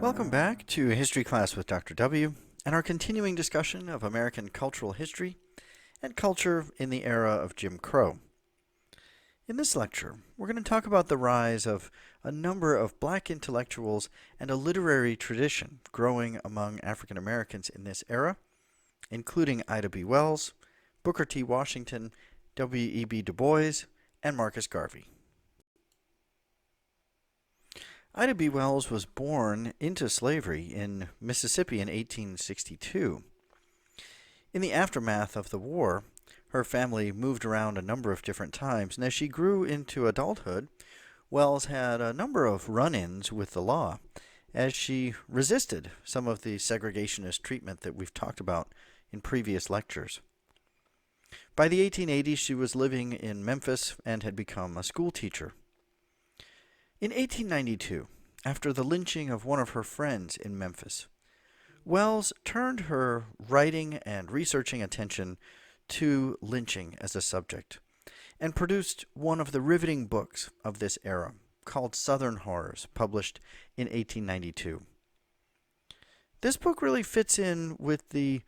Welcome back to History Class with Dr. W and our continuing discussion of American cultural history and culture in the era of Jim Crow. In this lecture, we're going to talk about the rise of a number of black intellectuals and a literary tradition growing among African Americans in this era, including Ida B. Wells, Booker T. Washington, W.E.B. DuBois, and Marcus Garvey. Ida B. Wells was born into slavery in Mississippi in 1862. In the aftermath of the war, her family moved around a number of different times, and as she grew into adulthood, Wells had a number of run-ins with the law as she resisted some of the segregationist treatment that we've talked about in previous lectures. By the 1880s, she was living in Memphis and had become a school teacher. In 1892, after the lynching of one of her friends in Memphis, Wells turned her writing and researching attention to lynching as a subject and produced one of the riveting books of this era called Southern Horrors, published in 1892. This book really fits in with the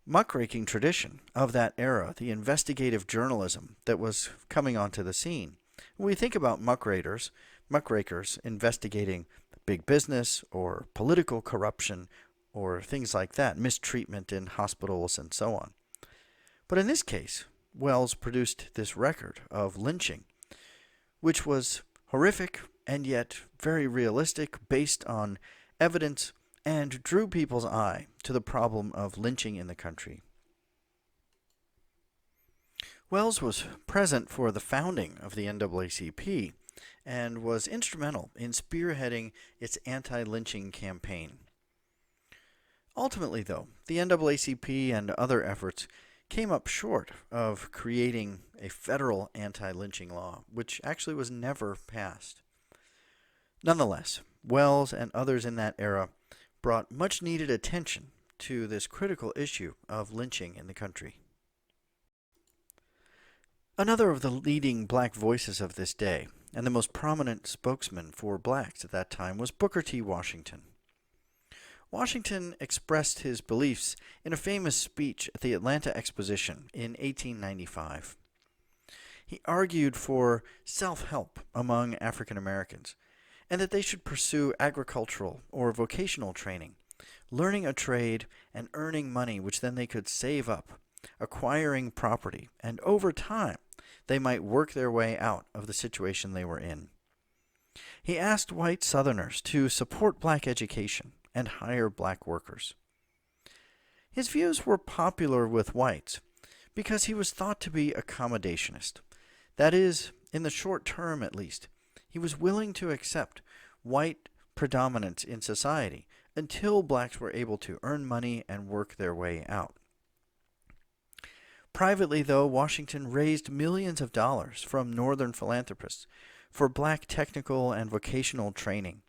muckraking tradition of that era, the investigative journalism that was coming onto the scene. When we think about muckrakers investigating big business or political corruption or things like that, mistreatment in hospitals and so on. But in this case, Wells produced this record of lynching, which was horrific and yet very realistic, based on evidence, and drew people's eye to the problem of lynching in the country. Wells was present for the founding of the NAACP and was instrumental in spearheading its anti-lynching campaign. Ultimately, though, the NAACP and other efforts came up short of creating a federal anti-lynching law, which actually was never passed. Nonetheless, Wells and others in that era brought much-needed attention to this critical issue of lynching in the country. Another of the leading black voices of this day, and the most prominent spokesman for blacks at that time, was Booker T. Washington. Washington expressed his beliefs in a famous speech at the Atlanta Exposition in 1895. He argued for self-help among African Americans, and that they should pursue agricultural or vocational training, learning a trade and earning money which then they could save up, acquiring property, and over time they might work their way out of the situation they were in. He asked white Southerners to support black education and hire black workers. His views were popular with whites because he was thought to be accommodationist. That is, in the short term at least, he was willing to accept white predominance in society until blacks were able to earn money and work their way out. Privately, though, Washington raised millions of dollars from Northern philanthropists for black technical and vocational training.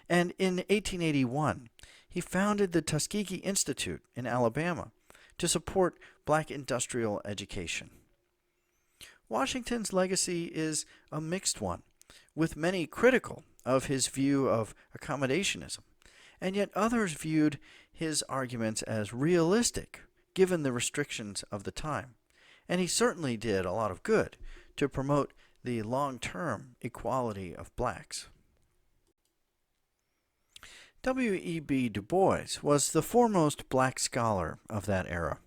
And in 1881, he founded the Tuskegee Institute in Alabama to support black industrial education. Washington's legacy is a mixed one, with many critical of his view of accommodationism, and yet others viewed his arguments as realistic given the restrictions of the time. And he certainly did a lot of good to promote the long-term equality of blacks. W.E.B. DuBois was the foremost black scholar of that era.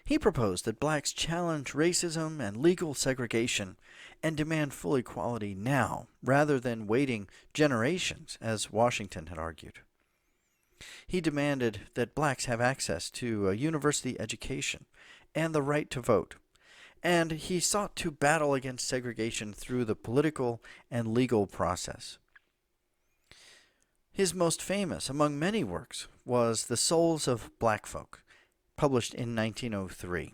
He proposed that blacks challenge racism and legal segregation and demand full equality now, rather than waiting generations, as Washington had argued. He demanded that blacks have access to a university education and the right to vote, and he sought to battle against segregation through the political and legal process. His most famous, among many works, was The Souls of Black Folk, published in 1903.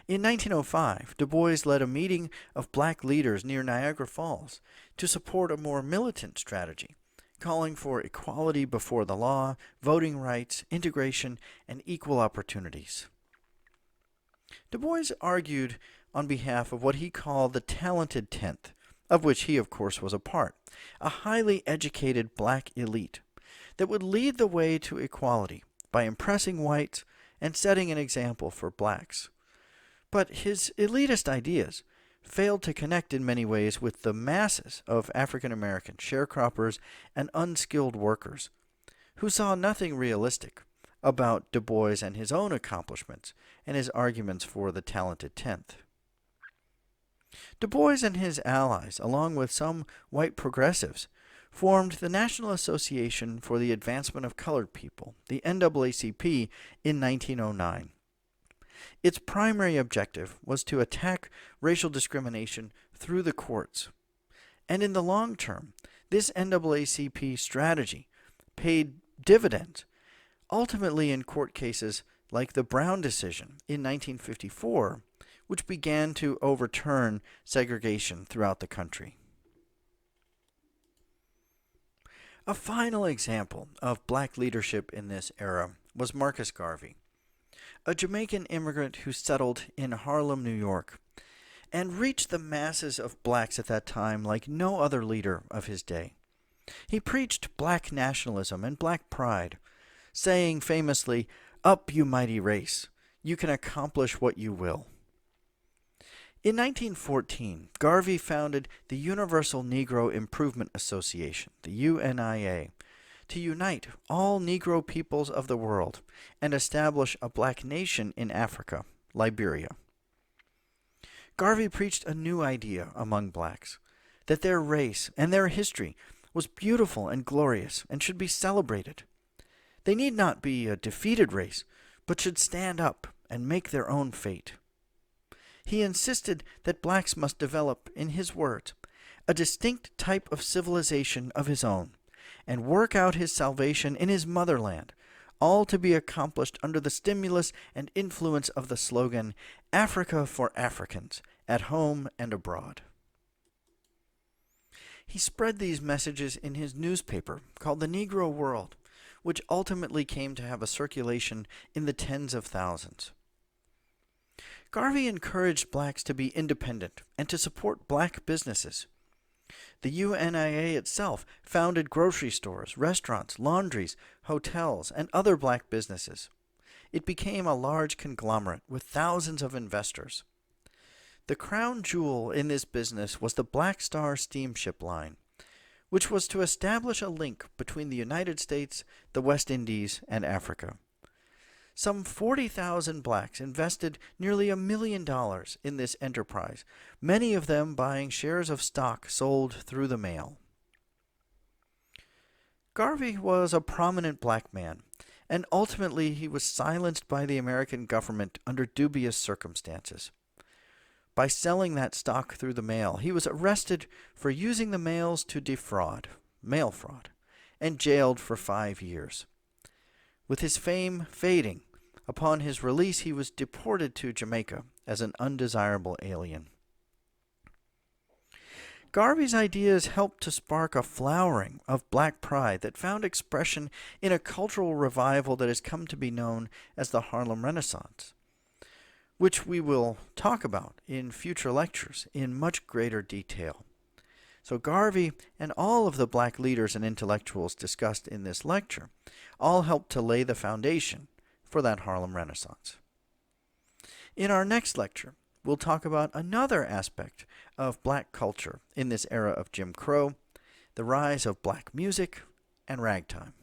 In 1905, Du Bois led a meeting of black leaders near Niagara Falls to support a more militant strategy, calling for equality before the law, voting rights, integration, and equal opportunities. Du Bois argued on behalf of what he called the talented tenth, of which he, of course, was a part, a highly educated black elite that would lead the way to equality by impressing whites and setting an example for blacks. But his elitist ideas failed to connect in many ways with the masses of African American sharecroppers and unskilled workers, who saw nothing realistic about Du Bois and his own accomplishments and his arguments for the talented tenth. Du Bois and his allies, along with some white progressives, formed the National Association for the Advancement of Colored People, the NAACP, in 1909. Its primary objective was to attack racial discrimination through the courts. And in the long term, this NAACP strategy paid dividends, ultimately in court cases like the Brown decision in 1954, which began to overturn segregation throughout the country. A final example of black leadership in this era was Marcus Garvey, a Jamaican immigrant who settled in Harlem, New York, and reached the masses of blacks at that time like no other leader of his day. He preached black nationalism and black pride, saying famously, "Up, you mighty race, you can accomplish what you will." In 1914, Garvey founded the Universal Negro Improvement Association, the UNIA, to unite all Negro peoples of the world and establish a black nation in Africa, Liberia. Garvey preached a new idea among blacks, that their race and their history was beautiful and glorious and should be celebrated. They need not be a defeated race, but should stand up and make their own fate. He insisted that blacks must develop, in his words, a distinct type of civilization of his own, and work out his salvation in his motherland, all to be accomplished under the stimulus and influence of the slogan, "Africa for Africans, at home and abroad." He spread these messages in his newspaper called the Negro World, which ultimately came to have a circulation in the tens of thousands. Garvey encouraged blacks to be independent and to support black businesses. The UNIA itself founded grocery stores, restaurants, laundries, hotels, and other black businesses. It became a large conglomerate with thousands of investors. The crown jewel in this business was the Black Star steamship line, which was to establish a link between the United States, the West Indies, and Africa. Some 40,000 blacks invested nearly $1 million in this enterprise, many of them buying shares of stock sold through the mail. Garvey was a prominent black man, and ultimately he was silenced by the American government under dubious circumstances. By selling that stock through the mail, he was arrested for using the mails to defraud, mail fraud, and jailed for 5 years. With his fame fading, upon his release he was deported to Jamaica as an undesirable alien. Garvey's ideas helped to spark a flowering of black pride that found expression in a cultural revival that has come to be known as the Harlem Renaissance, which we will talk about in future lectures in much greater detail. So Garvey and all of the black leaders and intellectuals discussed in this lecture all helped to lay the foundation for that Harlem Renaissance. In our next lecture, we'll talk about another aspect of black culture in this era of Jim Crow, the rise of black music and ragtime.